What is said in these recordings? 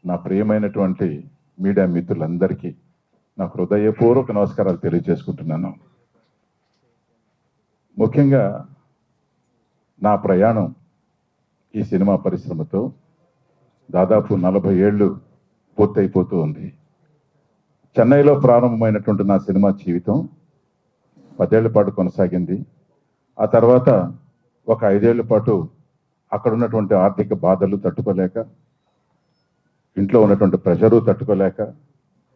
నా ప్రియమైనటువంటి మీడియా మిత్రులందరికీ నా హృదయపూర్వక నమస్కారాలు తెలియజేసుకుంటున్నాను. ముఖ్యంగా నా ప్రయాణం ఈ సినిమా పరిశ్రమతో దాదాపు 40 ఏళ్ళు పూర్తయిపోతూ ఉంది. చెన్నైలో ప్రారంభమైనటువంటి నా సినిమా జీవితం 10 ఏళ్ల పాటు కొనసాగింది. ఆ తర్వాత ఒక 5 ఏళ్ల పాటు అక్కడ ఉన్నటువంటి ఆర్థిక బాధలు తట్టుకోలేక, ఇంట్లో ఉన్నటువంటి ప్రెషరు తట్టుకోలేక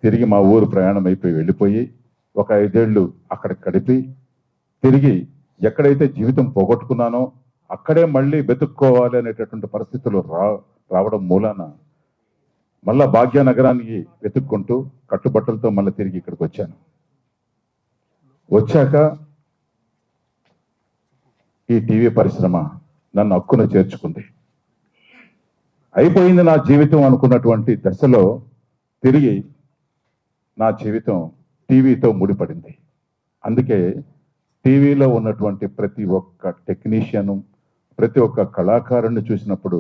తిరిగి మా ఊరు ప్రయాణం అయిపోయి వెళ్ళిపోయి ఒక 5 ఏళ్ళు అక్కడ గడిపి తిరిగి ఎక్కడైతే జీవితం పోగొట్టుకున్నానో అక్కడే మళ్ళీ వెతుక్కోవాలి అనేటటువంటి పరిస్థితులు రావడం మూలాన మళ్ళా భాగ్యనగరానికి వెతుక్కుంటూ కట్టుబట్టలతో మళ్ళీ తిరిగి ఇక్కడికి వచ్చాను. వచ్చాక ఈ టీవీ పరిశ్రమ నన్ను హక్కున చేర్చుకుంది. అయిపోయింది నా జీవితం అనుకున్నటువంటి దశలో తిరిగి నా జీవితం టీవీతో ముడిపడింది. అందుకే టీవీలో ఉన్నటువంటి ప్రతి ఒక్క టెక్నీషియను, ప్రతి ఒక్క కళాకారుని చూసినప్పుడు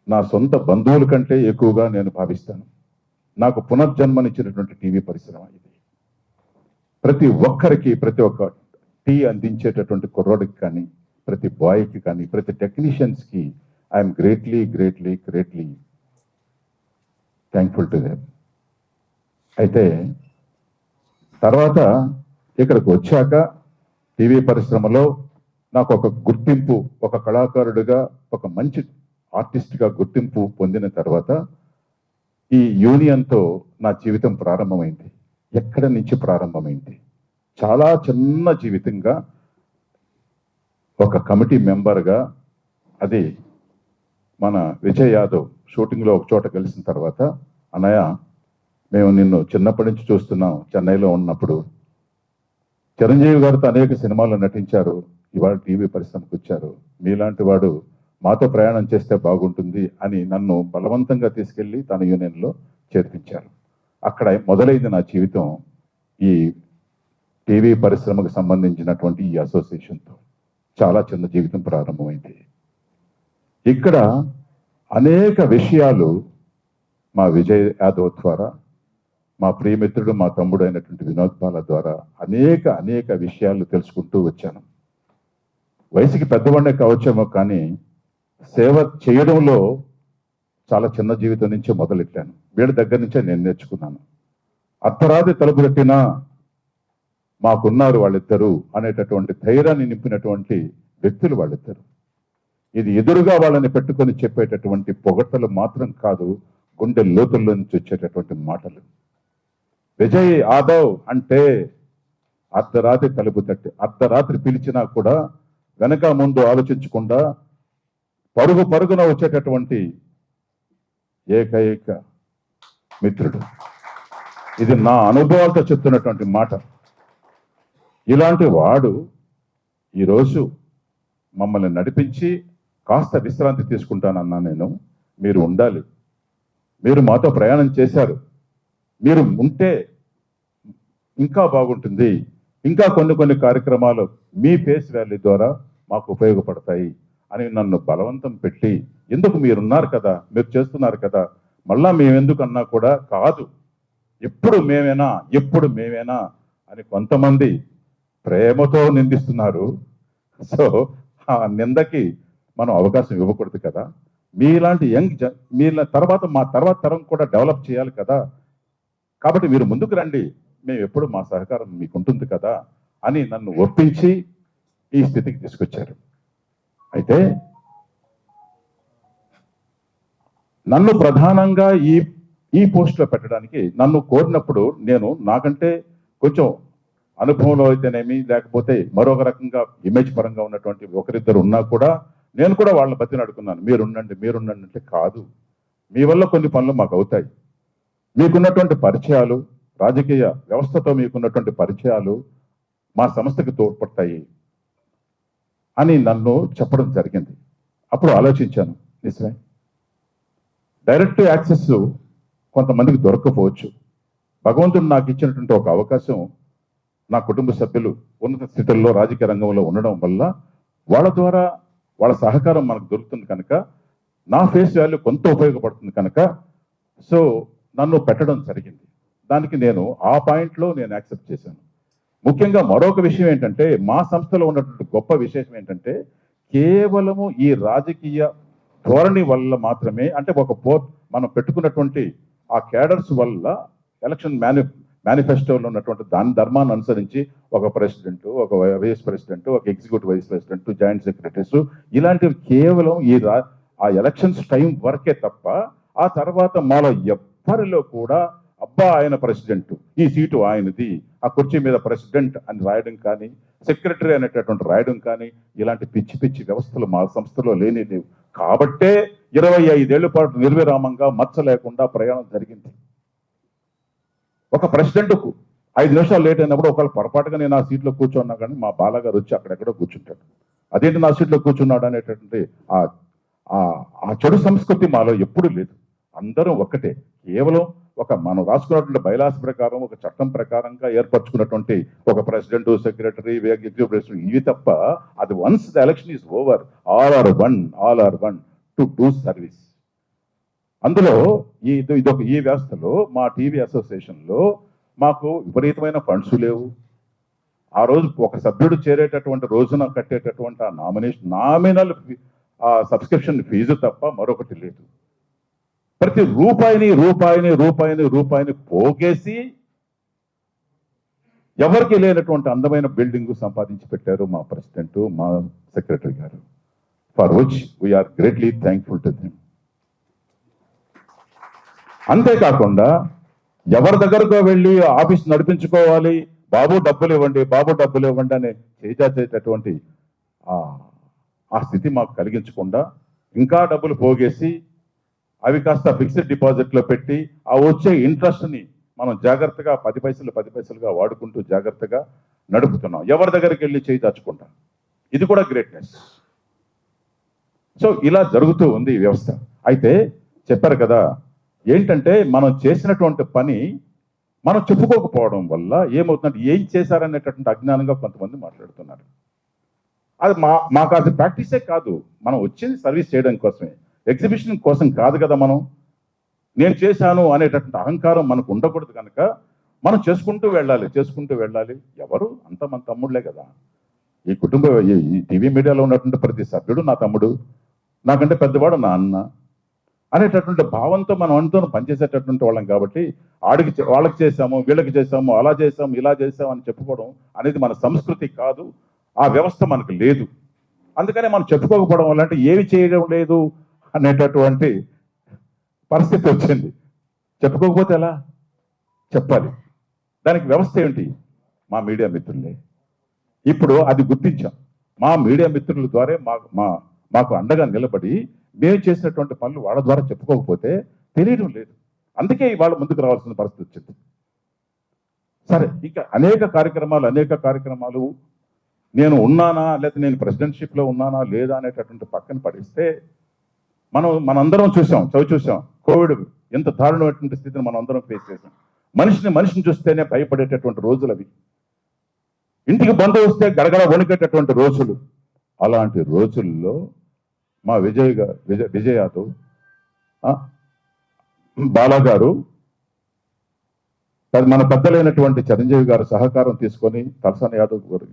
నా సొంత బంధువుల కంటే ఎక్కువగా నేను భావిస్తాను. నాకు పునర్జన్మనిచ్చినటువంటి టీవీ పరిశ్రమ ఇది. ప్రతి ఒక్కరికి, ప్రతి ఒక్క టీ అందించేటటువంటి కుర్రోడికి కానీ, ప్రతి బాయ్కి కానీ, ప్రతి టెక్నీషియన్స్కి I am greatly greatly greatly thankful to them. అయితే తర్వాత ఇక్కడికి వచ్చాక టీవీ పరిశ్రమలో నాకు ఒక గుర్తింపు, ఒక కళాకారుడిగా, ఒక మంచి ఆర్టిస్ట్గా గుర్తింపు పొందిన తర్వాత ఈ యూనియన్తో నా జీవితం ప్రారంభమైంది. ఎక్కడి నుంచి ప్రారంభమైంది? చాలా చిన్న జీవితంగా ఒక కమిటీ మెంబర్గా, అది మన విజయ్ యాదవ్ షూటింగ్లో ఒక చోట కలిసిన తర్వాత, అన్నయ్య మేము నిన్ను చిన్నప్పటి నుంచి చూస్తున్నాం, చెన్నైలో ఉన్నప్పుడు చిరంజీవి గారితో అనేక సినిమాల్లో నటించారు, ఇవాళ టీవీ పరిశ్రమకు వచ్చారు, మీలాంటి వాడు మాతో ప్రయాణం చేస్తే బాగుంటుంది అని నన్ను బలవంతంగా తీసుకెళ్ళి తన యూనియన్లో చేర్పించారు. అక్కడ మొదలైంది నా జీవితం ఈ టీవీ పరిశ్రమకు సంబంధించినటువంటి ఈ అసోసియేషన్తో. చాలా చిన్న జీవితం ప్రారంభమైంది. ఇక్కడ అనేక విషయాలు మా విజయ్ యాదవ్ ద్వారా, మా ప్రియమిత్రుడు, మా తమ్ముడు అయినటువంటి వినోద్ బాల ద్వారా అనేక విషయాలు తెలుసుకుంటూ వచ్చాను. వయసుకి పెద్దవాడినే కావచ్చేమో కానీ సేవ చేయడంలో చాలా చిన్న జీవితం నుంచే మొదలెట్టాను. వీళ్ళ దగ్గర నుంచే నేను నేర్చుకున్నాను. అర్ధరాత్రి తలుపు తట్టినా మాకున్నారు వాళ్ళిద్దరూ అనేటటువంటి ధైర్యాన్ని నింపినటువంటి వ్యక్తులు వాళ్ళిద్దరు. ఇది ఎదురుగా వాళ్ళని పెట్టుకొని చెప్పేటటువంటి పొగట్టలు మాత్రం కాదు, గుండె లోతుల్లో నుంచి వచ్చేటటువంటి మాటలు. విజయ్ యాదవ్ అంటే అర్ధరాత్రి తలుపు తట్టి, అర్ధరాత్రి పిలిచినా కూడా వెనక ముందు ఆలోచించకుండా పరుగున వచ్చేటటువంటి ఏకైక మిత్రుడు. ఇది నా అనుభవాలతో చెప్తున్నటువంటి మాట. ఇలాంటి వాడు ఈరోజు మమ్మల్ని నడిపించి కాస్త విశ్రాంతి తీసుకుంటానన్నా నేను. మీరు ఉండాలి, మీరు మాతో ప్రయాణం చేశారు, మీరు ఉంటే ఇంకా బాగుంటుంది, ఇంకా కొన్ని కార్యక్రమాలు మీ ఫేస్ వాల్యూ ద్వారా మాకు ఉపయోగపడతాయి అని నన్ను బలవంతం పెట్టి, ఎందుకు మీరున్నారు కదా, మీరు చేస్తున్నారు కదా, మళ్ళా మేమెందుకు అన్నా కూడా కాదు, ఎప్పుడు మేమేనా అని కొంతమంది ప్రేమతో నిందిస్తున్నారు. సో ఆ నిందకి మనం అవకాశం ఇవ్వకూడదు కదా. మీలాంటి మీ తర్వాత మా తర్వాత తరం కూడా డెవలప్ చేయాలి కదా, కాబట్టి మీరు ముందుకు రండి, మేము ఎప్పుడు మా సహకారం మీకు ఉంటుంది కదా అని నన్ను ఒప్పించి ఈ స్థితికి తీసుకొచ్చారు. అయితే నన్ను ప్రధానంగా ఈ పోస్టులో పెట్టడానికి నన్ను కోరినప్పుడు నేను నాకంటే కొంచెం అనుభవంలో అయితేనేమి, లేకపోతే మరొక రకంగా ఇమేజ్ పరంగా ఉన్నటువంటి ఒకరిద్దరు ఉన్నా కూడా నేను కూడా వాళ్ళని బతిలాడుకున్నాను. మీరుండండి అంటే కాదు, మీ వల్ల కొన్ని పనులు మాకు అవుతాయి, మీకున్నటువంటి పరిచయాలు, రాజకీయ వ్యవస్థతో మీకున్నటువంటి పరిచయాలు మా సంస్థకి తోడ్పడతాయి అని నన్ను చెప్పడం జరిగింది. అప్పుడు ఆలోచించాను, నిజమే, డైరెక్ట్ యాక్సెస్ కొంతమందికి దొరకపోవచ్చు. భగవంతుడు నాకు ఇచ్చినటువంటి ఒక అవకాశం, నా కుటుంబ సభ్యులు ఉన్నత స్థితుల్లో రాజకీయ రంగంలో ఉండడం వల్ల వాళ్ళ ద్వారా వాళ్ళ సహకారం మనకు దొరుకుతుంది కనుక, నా ఫేస్ వాల్యూ కొంత ఉపయోగపడుతుంది కనుక సో నన్ను పెట్టడం జరిగింది. దానికి నేను ఆ పాయింట్లో నేను యాక్సెప్ట్ చేశాను. ముఖ్యంగా మరొక విషయం ఏంటంటే, మా సంస్థలో ఉన్నటువంటి గొప్ప విశేషం ఏంటంటే, కేవలము ఈ రాజకీయ ధోరణి వల్ల మాత్రమే, అంటే మనం పెట్టుకున్నటువంటి ఆ క్యాడర్స్ వల్ల ఎలక్షన్ మేనిఫెస్టోలో ఉన్నటువంటి దాని ధర్మాన్ని అనుసరించి ఒక ప్రెసిడెంట్, ఒక వైస్ ప్రెసిడెంట్, ఒక executive vice president, joint secretaries, ఇలాంటివి కేవలం ఆ ఎలక్షన్స్ టైం వరకే తప్ప ఆ తర్వాత మాలో ఎవ్వరిలో కూడా అబ్బా ఆయన ప్రెసిడెంట్, ఈ సీటు ఆయనది, ఆ కుర్చీ మీద ప్రెసిడెంట్ అని రాయడం కానీ, సెక్రటరీ అనేటటువంటి రాయడం కానీ, ఇలాంటి పిచ్చి పిచ్చి వ్యవస్థలు మా సంస్థలో లేవు. కాబట్టే 25 ఏళ్ల పాటు నిర్విరామంగా మచ్చ లేకుండా ప్రయాణం జరిగింది. ఒక ప్రెసిడెంట్కు 5 నిమిషాలు లేట్ అయినప్పుడు ఒకవేళ పొరపాటుగా నేను ఆ సీట్లో కూర్చున్నా కానీ మా బాలగారు వచ్చి అక్కడెక్కడో కూర్చుంటాడు. అదేంటి నా సీట్లో కూర్చున్నాడు అనేటటువంటి ఆ చెడు సంస్కృతి మాలో ఎప్పుడూ లేదు. అందరం ఒక్కటే. కేవలం మనం రాసుకున్నటువంటి బైలాస్ ప్రకారం, ఒక చట్టం ప్రకారంగా ఏర్పరచుకున్నటువంటి ఒక ప్రెసిడెంట్, సెక్రటరీ, ఎగ్జిక్యూటివ్ ప్రెసిడెంట్, ఇవి తప్ప అది once the election is over, all are one to do service. అందులో ఈ వ్యవస్థలో మా టీవీ అసోసియేషన్లో మాకు విపరీతమైన ఫండ్స్ లేవు. ఆ రోజు ఒక సభ్యుడు చేరేటటువంటి రోజున కట్టేటటువంటి ఆ నామినల్ సబ్స్క్రిప్షన్ ఫీజు తప్ప మరొకటి లేదు. ప్రతి రూపాయిని పోగేసి ఎవరికి లేనటువంటి అందమైన బిల్డింగ్ సంపాదించి పెట్టారు మా ప్రెసిడెంట్, మా సెక్రటరీ గారు. For which we are greatly thankful to them. అంతేకాకుండా ఎవరి దగ్గరకు వెళ్ళి ఆఫీస్ నడిపించుకోవాలి, బాబు డబ్బులు ఇవ్వండి అని చేసేటటువంటి ఆ స్థితి మాకు కలిగించకుండా ఇంకా డబ్బులు పోగేసి అవి కాస్త ఫిక్స్డ్ డిపాజిట్లో పెట్టి ఆ వచ్చే ఇంట్రెస్ట్ని మనం జాగ్రత్తగా 10 పైసలుగా వాడుకుంటూ జాగ్రత్తగా నడుపుతున్నాం. ఎవరి దగ్గరికి వెళ్ళి చేయి దాచుకుంటాం. ఇది కూడా గ్రేట్నెస్. సో ఇలా జరుగుతూ ఉంది ఈ వ్యవస్థ. అయితే చెప్పారు కదా, ఏంటంటే మనం చేసినటువంటి పని మనం చెప్పుకోకపోవడం వల్ల ఏమవుతుందంటే ఏం చేశారనేటటువంటి అజ్ఞానంగా కొంతమంది మాట్లాడుతున్నారు. అది మాకు అది ప్రాక్టీసే కాదు. మనం వచ్చింది సర్వీస్ చేయడం కోసమే, ఎగ్జిబిషన్ కోసం కాదు కదా. నేను చేశాను అనేటటువంటి అహంకారం మనకు ఉండకూడదు. కనుక మనం చేసుకుంటూ వెళ్ళాలి. ఎవరు అంత మన తమ్ముళ్ళే కదా. ఈ టీవీ మీడియాలో ఉన్నటువంటి ప్రతి సభ్యుడు నా తమ్ముడు, నాకంటే పెద్దవాడు నా అన్న అనేటటువంటి భావంతో మనం అంతా పనిచేసేటటువంటి వాళ్ళం. కాబట్టి వాళ్ళకి చేసాము, వీళ్ళకి చేసాము, అలా చేసాము, ఇలా చేసాము అని చెప్పుకోవడం అనేది మన సంస్కృతి కాదు. ఆ వ్యవస్థ మనకు లేదు. అందుకనే మనం చెప్పుకోకపోవడం వల్ల అంటే ఏమి చేయడం లేదు అనేటటువంటి పరిస్థితి వచ్చింది. చెప్పుకోకపోతే ఎలా చెప్పాలి? దానికి వ్యవస్థ ఏంటి? మా మీడియా మిత్రులే. ఇప్పుడు అది గుర్తించాం. మా మీడియా మిత్రుల ద్వారా మాకు అండగా నిలబడి మేము చేసినటువంటి పనులు వాళ్ళ ద్వారా చెప్పుకోకపోతే తెలియడం లేదు. అందుకే ఇవాళ ముందుకు రావాల్సిన పరిస్థితి వచ్చింది. సరే, ఇంకా అనేక కార్యక్రమాలు నేను ఉన్నానా, లేకపోతే నేను ప్రెసిడెంట్షిప్లో ఉన్నానా లేదా అనేటటువంటి పక్కన పడిస్తే మనందరం చూసాం కోవిడ్ ఎంత దారుణమైనటువంటి స్థితిని మనం అందరం ఫేస్ చేసాం. మనిషిని చూస్తేనే భయపడేటటువంటి రోజులు అవి. ఇంటికి బంధు వస్తే గడగడ వణికేటటువంటి రోజులు. అలాంటి రోజుల్లో మా విజయ్ యాదవ్ బాలాగారు, మన పెద్దలైనటువంటి చిరంజీవి గారు సహకారం తీసుకొని, తలసాని యాదవ్ గారు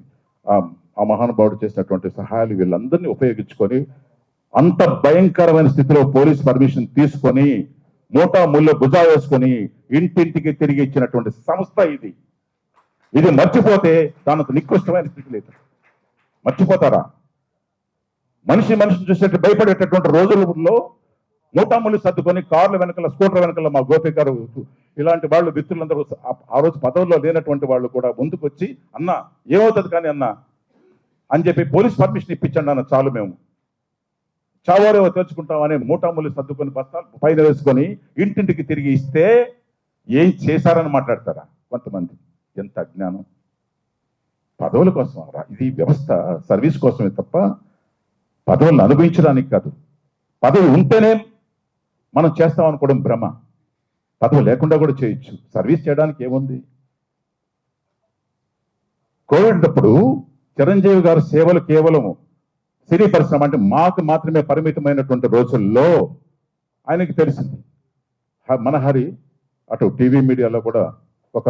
ఆ మహానుభావుడు చేసినటువంటి సహాయాలు వీళ్ళందరినీ ఉపయోగించుకొని అంత భయంకరమైన స్థితిలో పోలీస్ పర్మిషన్ తీసుకొని మూటా ముళ్ళు భుజా వేసుకొని ఇంటింటికి తిరిగి ఇచ్చినటువంటి సంస్థ ఇది మర్చిపోతే దానికి నికృష్టమైన స్థితి లేదు. మర్చిపోతారా? మనిషిని చూసేట్టు భయపడేటటువంటి రోజుల్లో మూటాములు సర్దుకొని కార్ల వెనకాల, స్కూటర్ వెనకాల మా గోపి గారు ఇలాంటి వాళ్ళు మిత్రులందరూ ఆ రోజు పదవుల్లో లేనటువంటి వాళ్ళు కూడా ముందుకొచ్చి అన్న ఏమవుతుంది కానీ అన్న అని చెప్పి పోలీస్ పర్మిషన్ ఇప్పించండి అన్న చాలు, మేము చావారేవో తెచ్చుకుంటామని మూటాములు సర్దుకొని బస్తాలు పైన వేసుకొని ఇంటింటికి తిరిగి ఇస్తే ఏం చేశారని మాట్లాడతారా కొంతమంది? ఎంత అజ్ఞానం! పదవుల కోసం ఇది వ్యవస్థ సర్వీస్ కోసమే తప్ప పదవులను అనుభవించడానికి కాదు. పదవి ఉంటేనే మనం చేస్తాం అనుకోవడం భ్రమ. పదవి లేకుండా కూడా చేయొచ్చు. సర్వీస్ చేయడానికి ఏముంది? కోవిడ్ అప్పుడు చిరంజీవి గారి సేవలు కేవలం సినీ పరిశ్రమ అంటే మాకు మాత్రమే పరిమితమైనటువంటి రోజుల్లో ఆయనకి తెలిసింది. మన హరి అటు టీవీ మీడియాలో కూడా ఒక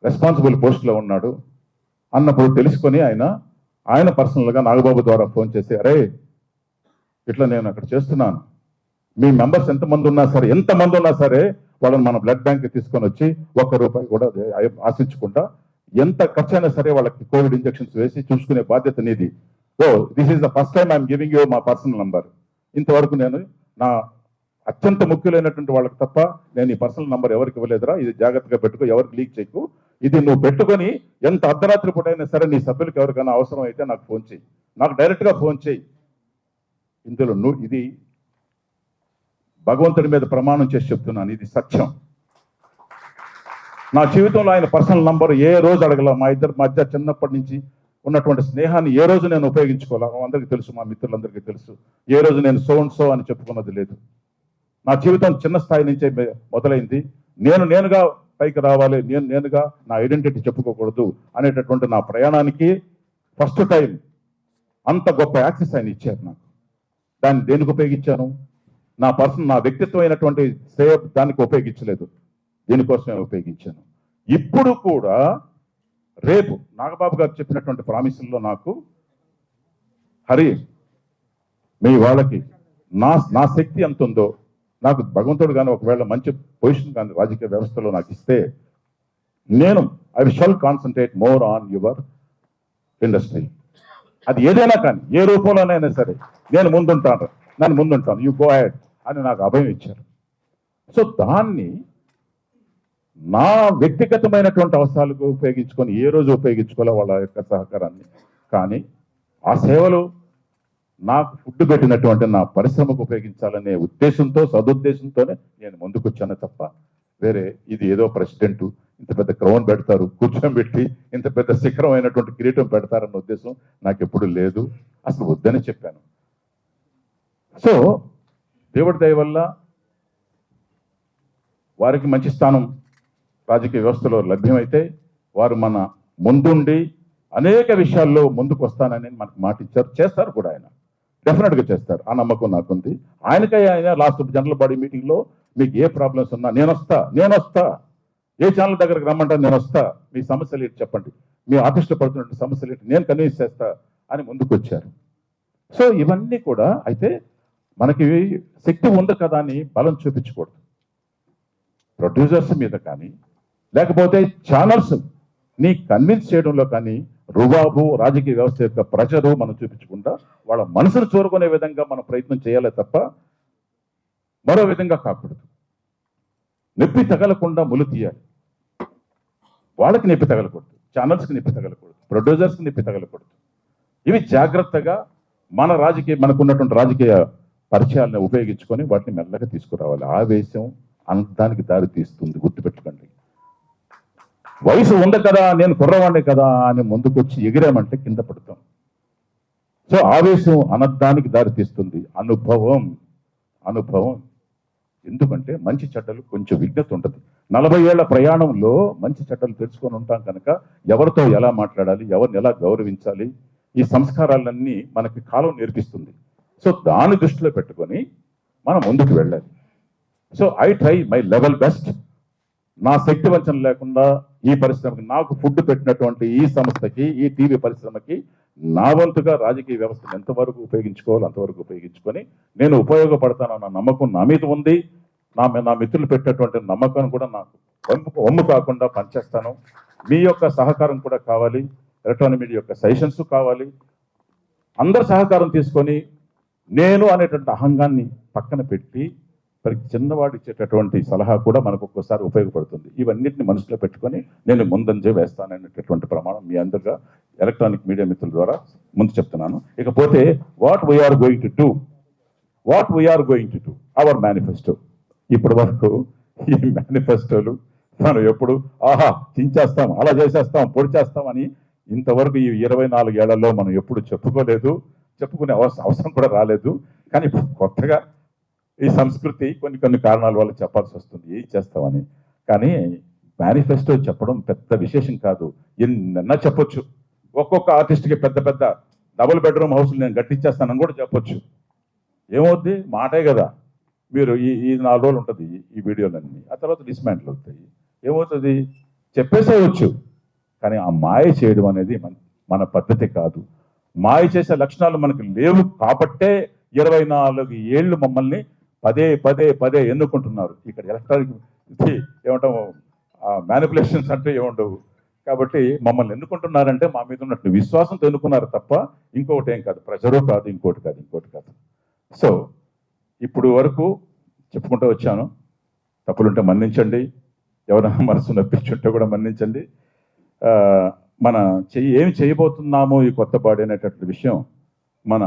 రెస్పాన్సిబుల్ పోస్ట్లో ఉన్నాడు అన్నప్పుడు తెలుసుకొని ఆయన పర్సనల్గా నాగబాబు ద్వారా ఫోన్ చేసి, అరే ఇట్లా నేను అక్కడ చేస్తున్నాను, మీ మెంబర్స్ ఎంతమంది ఉన్నా సరే వాళ్ళని మన బ్లడ్ బ్యాంక్ తీసుకొని వచ్చి ₹1 కూడా ఆశించకుండా ఎంత ఖర్చైనా సరే వాళ్ళకి కోవిడ్ ఇంజెక్షన్స్ వేసి చూసుకునే బాధ్యత నీది. This is the first time I'm giving you మా పర్సనల్ నంబర్. ఇంతవరకు నేను నా అత్యంత ముఖ్యులైనటువంటి వాళ్ళకి తప్ప నేను ఈ పర్సనల్ నంబర్ ఎవరికి ఇవ్వలేదురా, ఇది జాగ్రత్తగా పెట్టుకో, ఎవరికి లీక్ చేయకు, ఇది నువ్వు పెట్టుకొని ఎంత అర్ధరాత్రి పూట అయినా సరే నీ సభ్యులకు ఎవరికైనా అవసరం అయితే నాకు ఫోన్ చేయి, నాకు డైరెక్ట్గా ఫోన్ చేయి. ఇందులో ఇది భగవంతుడి మీద ప్రమాణం చేసి చెప్తున్నాను, ఇది సత్యం. నా జీవితంలో ఆయన పర్సనల్ నంబర్ ఏ రోజు అడగల. మా ఇద్దరి మధ్య చిన్నప్పటి నుంచి ఉన్నటువంటి స్నేహాన్ని ఏ రోజు నేను ఉపయోగించుకోవాలి, అందరికీ తెలుసు, మా మిత్రులందరికీ తెలుసు. ఏ రోజు నేను సో అని చెప్పుకున్నది లేదు. నా జీవితం చిన్న స్థాయి నుంచే మొదలైంది. నేనుగా పైకి రావాలి, నేనుగా నా ఐడెంటిటీ చెప్పుకోకూడదు అనేటటువంటి నా ప్రయాణానికి ఫస్ట్ టైం అంత గొప్ప యాక్సెస్ ఆయన ఇచ్చారు నాకు. దాన్ని దేనికి ఉపయోగించాను? నా వ్యక్తిత్వం అయినటువంటి దానికి ఉపయోగించలేదు, దీనికోసమే ఉపయోగించాను. ఇప్పుడు కూడా రేపు నాగబాబు గారు చెప్పినటువంటి ప్రామిసుల్లో నాకు, హరి మీ వాళ్ళకి నా శక్తి ఎంత ఉందో, నాకు భగవంతుడు కానీ ఒకవేళ మంచి పొజిషన్ కానీ రాజకీయ వ్యవస్థలో నాకు ఇస్తే, నేను I shall concentrate more on your industry. అది ఏదైనా కానీ, ఏ రూపంలోనైనా సరే నేను ముందుంటాను, యూ గో హెడ్ అని నాకు అభయం ఇచ్చారు. సో దాన్ని నా వ్యక్తిగతమైనటువంటి అవసరాలకు ఉపయోగించుకొని ఏ రోజు ఉపయోగించుకోలే వాళ్ళ యొక్క సహకారాన్ని. కానీ ఆ సేవలు నాకు ఫుడ్ పెట్టినటువంటి నా పరిశ్రమకు ఉపయోగించాలనే ఉద్దేశంతో, సదుద్దేశంతోనే నేను ముందుకొచ్చాను తప్ప వేరే ఇది ఏదో ప్రెసిడెంట్ ఇంత పెద్ద క్రౌన్ పెడతారు, కూర్చోబెట్టి ఇంత పెద్ద శిఖరమైనటువంటి కిరీటం పెడతారన్న ఉద్దేశం నాకు ఎప్పుడు లేదు. అసలు వద్దని చెప్పాను. సో దేవుడి దయ వల్ల వారికి మంచి స్థానం రాజకీయ వ్యవస్థలో లభ్యమైతే వారు మన ముందుండి అనేక విషయాల్లో ముందుకు వస్తానని మనకు మాట ఇచ్చారు. చేస్తారు కూడా, ఆయన డెఫినెట్గా చేస్తారు, ఆ నమ్మకం నాకుంది. ఆయన లాస్ట్ జనరల్ బాడీ మీటింగ్లో మీకు ఏ ప్రాబ్లమ్స్ ఉన్నా నేను వస్తా, ఏ ఛానల్ దగ్గరకు రమ్మంటాను, నేను వస్తా, మీ సమస్యలు ఏంటి చెప్పండి, మీ ఆర్టిస్టులు పడుతున్న సమస్యలు ఏంటి, నేను కన్విన్స్ చేస్తా అని ముందుకు వచ్చారు. సో ఇవన్నీ కూడా అయితే మనకి శక్తి ఉంది కదా అని బలం చూపించకూడదు. ప్రొడ్యూసర్స్ మీద కానీ లేకపోతే ఛానల్స్ ని కన్విన్స్ చేయడంలో కానీ రుబాబు రాజకీయ వ్యవస్థ యొక్క ప్రజలు మనం చూపించకుండా వాళ్ళ మనసును చూరుకునే విధంగా మనం ప్రయత్నం చేయాలి తప్ప మరో విధంగా కాకూడదు. నొప్పి తగలకుండా ములు తీయాలి. వాళ్ళకి నొప్పి తగలకూడదు, ఛానల్స్కి నొప్పి తగలకూడదు, ప్రొడ్యూసర్స్కి నొప్పి తగలకూడదు. ఇవి జాగ్రత్తగా మనకున్నటువంటి రాజకీయ పరిచయాలను ఉపయోగించుకొని వాటిని మెల్లగా తీసుకురావాలి. ఆవేశం దానికి దారి తీస్తుంది, గుర్తుపెట్టుకోండి. వయసు ఉంది కదా, నేను కుర్రవాడిని కదా అని ముందుకొచ్చి ఎగిరామంటే కింద పడతాం. సో ఆవేశం అనర్థానికి దారి తీస్తుంది. అనుభవం ఎందుకంటే మంచి చెడ్డలు కొంచెం విజ్ఞత ఉంటుంది. 40 ఏళ్ల ప్రయాణంలో మంచి చెడ్డలు తెలుసుకొని ఉంటాం కనుక ఎవరితో ఎలా మాట్లాడాలి, ఎవరిని ఎలా గౌరవించాలి, ఈ సంస్కారాలన్నీ మనకి కాలం నేర్పిస్తుంది. సో దాన్ని దృష్టిలో పెట్టుకొని మనం ముందుకు వెళ్ళాలి. So I try my level best. నా శక్తి వంచన లేకుండా ఈ పరిశ్రమకి, నాకు ఫుడ్ పెట్టినటువంటి ఈ సంస్థకి, ఈ టీవీ పరిశ్రమకి నా వంతుగా రాజకీయ వ్యవస్థను ఎంతవరకు ఉపయోగించుకోవాలో అంతవరకు ఉపయోగించుకొని నేను ఉపయోగపడతానన్న నమ్మకం నా మీద ఉంది. నా మిత్రులు పెట్టినటువంటి నమ్మకం కూడా నాకు వమ్ము కాకుండా పనిచేస్తాను. మీ యొక్క సహకారం కూడా కావాలి, ఎలక్ట్రానిక్ మీడియా యొక్క సజెషన్స్ కావాలి. అందరి సహకారం తీసుకొని నేను అనేటువంటి అహంగాన్ని పక్కన పెట్టి ప్రతి చిన్నవాడు ఇచ్చేటటువంటి సలహా కూడా మనకు ఒక్కోసారి ఉపయోగపడుతుంది. ఇవన్నిటిని మనసులో పెట్టుకొని నేను ముందంజ వేస్తాననేటటువంటి ప్రమాణం మీ అందరిగా ఎలక్ట్రానిక్ మీడియా మిత్రుల ద్వారా ముందు చెప్తున్నాను. ఇకపోతే what we are going to do our manifesto. ఇప్పటి వరకు ఈ మేనిఫెస్టోలు మనం ఎప్పుడు చించేస్తాం, అలా చేసేస్తాం, పొడి చేస్తాం అని ఇంతవరకు ఈ 24 ఏళ్లలో మనం ఎప్పుడు చెప్పుకోలేదు, చెప్పుకునే అవసరం కూడా రాలేదు. కానీ ఇప్పుడు కొత్తగా ఈ సంస్కృతి కొన్ని కారణాల వల్ల చెప్పాల్సి వస్తుంది, ఏం చేస్తామని. కానీ మేనిఫెస్టో చెప్పడం పెద్ద విశేషం కాదు, ఎన్నన్నా చెప్పొచ్చు. ఒక్కొక్క ఆర్టిస్ట్కి పెద్ద డబుల్ బెడ్రూమ్ హౌస్లు నేను కట్టించేస్తానని కూడా చెప్పొచ్చు. ఏమవుద్ది, మాటే కదా. మీరు ఈ 4 రోజులు ఉంటుంది ఈ వీడియోలన్నీ, ఆ తర్వాత డిస్మాంటిల్ అవుతాయి. ఏమవుతుంది, చెప్పేసేయచ్చు, కానీ ఆ మాయ చేయడం అనేది మన పద్ధతి కాదు. మాయ చేసే లక్షణాలు మనకు లేవు కాబట్టే 24 ఏళ్ళు మమ్మల్ని పదే పదే పదే ఎన్నుకుంటున్నారు. ఇక్కడ ఎలక్ట్రానిక్ ఏమంటాం, మ్యానిపులేషన్స్ అంటే ఏముండవు. కాబట్టి మమ్మల్ని ఎన్నుకుంటున్నారంటే మా మీద ఉన్నట్టు విశ్వాసంతో ఎన్నుకున్నారు తప్ప ఇంకొకటి ఏం కాదు, ప్రెజరు కాదు, ఇంకోటి కాదు. సో ఇప్పుడు వరకు చెప్పుకుంటూ వచ్చాను. తప్పులుంటే మన్నించండి, ఎవరైనా మనసు నొప్పించుంటే కూడా మన్నించండి. మన ఏమి చేయబోతున్నామో ఈ కొత్త బాడీ అనేటటువంటి విషయం మన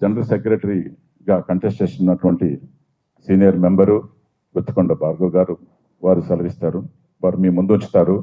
జనరల్ సెక్రటరీగా కంటెస్ట్ చేస్తున్నటువంటి సీనియర్ మెంబరు గుత్తికొండ భార్గవ్ గారు వారు సెలవిస్తారు, వారు మీ ముందు ఉంచుతారు.